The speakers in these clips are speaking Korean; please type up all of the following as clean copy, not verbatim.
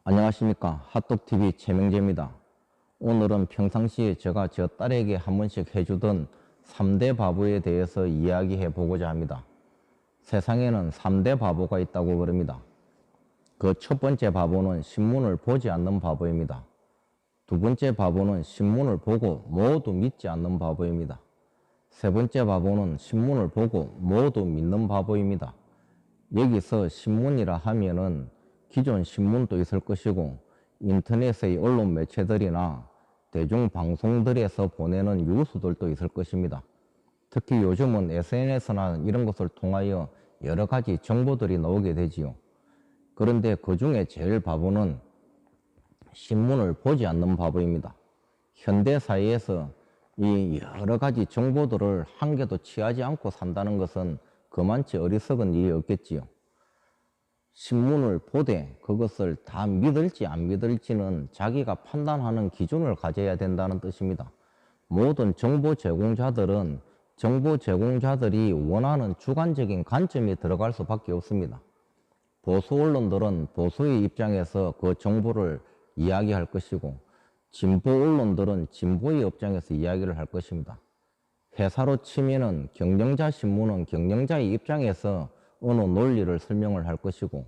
안녕하십니까. 핫도그TV 최명재입니다. 오늘은 평상시에 제가 저 딸에게 한 번씩 해주던 3대 바보에 대해서 이야기해 보고자 합니다. 세상에는 3대 바보가 있다고 그럽니다. 그 첫 번째 바보는 신문을 보지 않는 바보입니다. 두 번째 바보는 신문을 보고 모두 믿지 않는 바보입니다. 세 번째 바보는 신문을 보고 모두 믿는 바보입니다. 여기서 신문이라 하면은 기존 신문도 있을 것이고 인터넷의 언론 매체들이나 대중방송들에서 보내는 뉴스들도 있을 것입니다. 특히 요즘은 SNS나 이런 것을 통하여 여러 가지 정보들이 나오게 되지요. 그런데 그 중에 제일 바보는 신문을 보지 않는 바보입니다. 현대사회에서 이 여러 가지 정보들을 한 개도 취하지 않고 산다는 것은 그만치 어리석은 일이 없겠지요. 신문을 보되 그것을 다 믿을지 안 믿을지는 자기가 판단하는 기준을 가져야 된다는 뜻입니다. 모든 정보 제공자들은 정보 제공자들이 원하는 주관적인 관점이 들어갈 수밖에 없습니다. 보수 언론들은 보수의 입장에서 그 정보를 이야기할 것이고 진보 언론들은 진보의 입장에서 이야기를 할 것입니다. 회사로 치면은 경영자 신문은 경영자의 입장에서 어느 논리를 설명을 할 것이고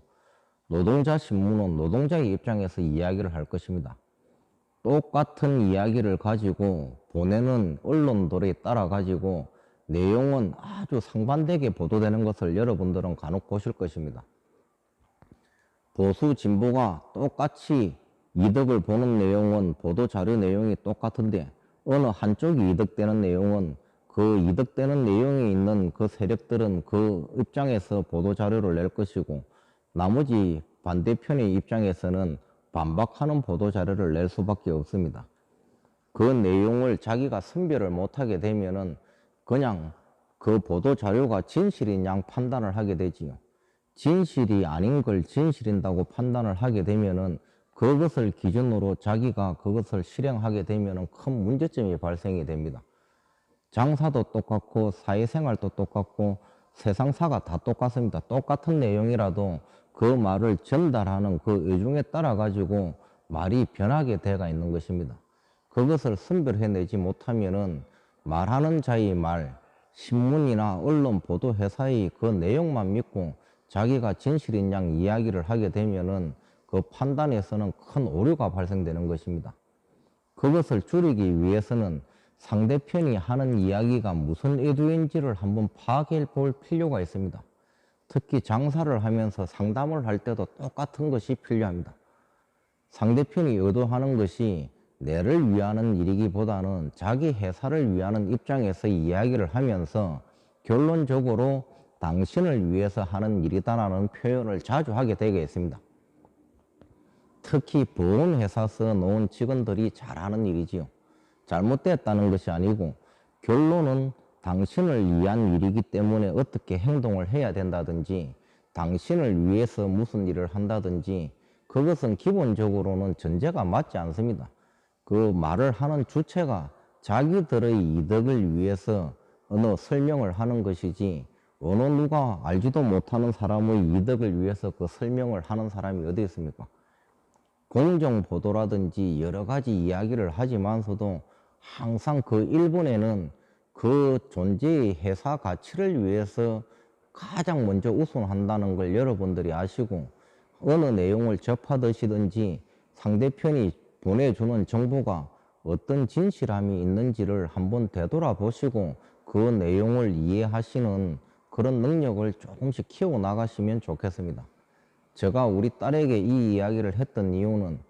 노동자 신문은 노동자의 입장에서 이야기를 할 것입니다. 똑같은 이야기를 가지고 보내는 언론들에 따라 가지고 내용은 아주 상반되게 보도되는 것을 여러분들은 간혹 보실 것입니다. 보수 진보가 똑같이 이득을 보는 내용은 보도 자료 내용이 똑같은데 어느 한쪽이 이득되는 내용은 그 이득되는 내용이 있는 그 세력들은 그 입장에서 보도 자료를 낼 것이고 나머지 반대편의 입장에서는 반박하는 보도 자료를 낼 수밖에 없습니다. 그 내용을 자기가 선별을 못하게 되면은 그냥 그 보도 자료가 진실인 양 판단을 하게 되지요. 진실이 아닌 걸 진실인다고 판단을 하게 되면은 그것을 기준으로 자기가 그것을 실행하게 되면은 큰 문제점이 발생이 됩니다. 장사도 똑같고 사회생활도 똑같고 세상사가 다 똑같습니다. 똑같은 내용이라도 그 말을 전달하는 그 의중에 따라 가지고 말이 변하게 돼가 있는 것입니다. 그것을 선별해내지 못하면은 말하는 자의 말, 신문이나 언론 보도 회사의 그 내용만 믿고 자기가 진실인 양 이야기를 하게 되면은 그 판단에서는 큰 오류가 발생되는 것입니다. 그것을 줄이기 위해서는 상대편이 하는 이야기가 무슨 의도인지를 한번 파악해 볼 필요가 있습니다. 특히 장사를 하면서 상담을 할 때도 똑같은 것이 필요합니다. 상대편이 의도하는 것이 내를 위하는 일이기보다는 자기 회사를 위하는 입장에서 이야기를 하면서 결론적으로 당신을 위해서 하는 일이다라는 표현을 자주 하게 되겠습니다. 특히 보험회사 써 놓은 직원들이 잘하는 일이지요. 잘못됐다는 것이 아니고 결론은 당신을 위한 일이기 때문에 어떻게 행동을 해야 된다든지 당신을 위해서 무슨 일을 한다든지 그것은 기본적으로는 전제가 맞지 않습니다. 그 말을 하는 주체가 자기들의 이득을 위해서 어느 설명을 하는 것이지 어느 누가 알지도 못하는 사람의 이득을 위해서 그 설명을 하는 사람이 어디 있습니까? 공정보도라든지 여러 가지 이야기를 하지만서도 항상 그 일본에는 그 존재의 회사 가치를 위해서 가장 먼저 우선한다는 걸 여러분들이 아시고 어느 내용을 접하듯이든지 상대편이 보내주는 정보가 어떤 진실함이 있는지를 한번 되돌아보시고 그 내용을 이해하시는 그런 능력을 조금씩 키워나가시면 좋겠습니다. 제가 우리 딸에게 이 이야기를 했던 이유는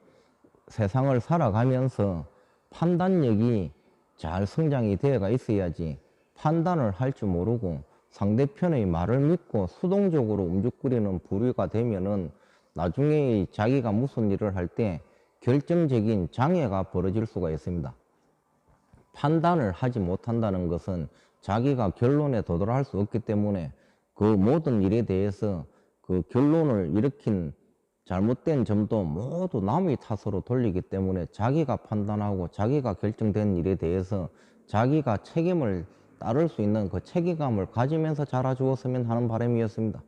세상을 살아가면서 판단력이 잘 성장이 되어가 있어야지 판단을 할 줄 모르고 상대편의 말을 믿고 수동적으로 움직거리는 부류가 되면은 나중에 자기가 무슨 일을 할 때 결정적인 장애가 벌어질 수가 있습니다. 판단을 하지 못한다는 것은 자기가 결론에 도달할 수 없기 때문에 그 모든 일에 대해서 그 결론을 일으킨 잘못된 점도 모두 남의 탓으로 돌리기 때문에 자기가 판단하고 자기가 결정된 일에 대해서 자기가 책임을 따를 수 있는 그 책임감을 가지면서 자라주었으면 하는 바람이었습니다.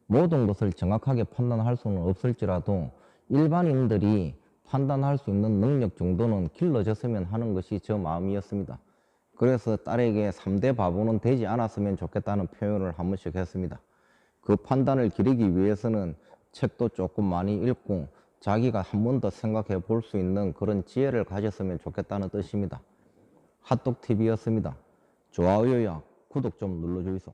모든 것을 정확하게 판단할 수는 없을지라도 일반인들이 판단할 수 있는 능력 정도는 길러졌으면 하는 것이 저 마음이었습니다. 그래서 딸에게 3대 바보는 되지 않았으면 좋겠다는 표현을 한 번씩 했습니다. 그 판단을 기르기 위해서는 책도 조금 많이 읽고 자기가 한 번 더 생각해 볼 수 있는 그런 지혜를 가졌으면 좋겠다는 뜻입니다. 핫독TV였습니다. 좋아요와 구독 좀 눌러주이소.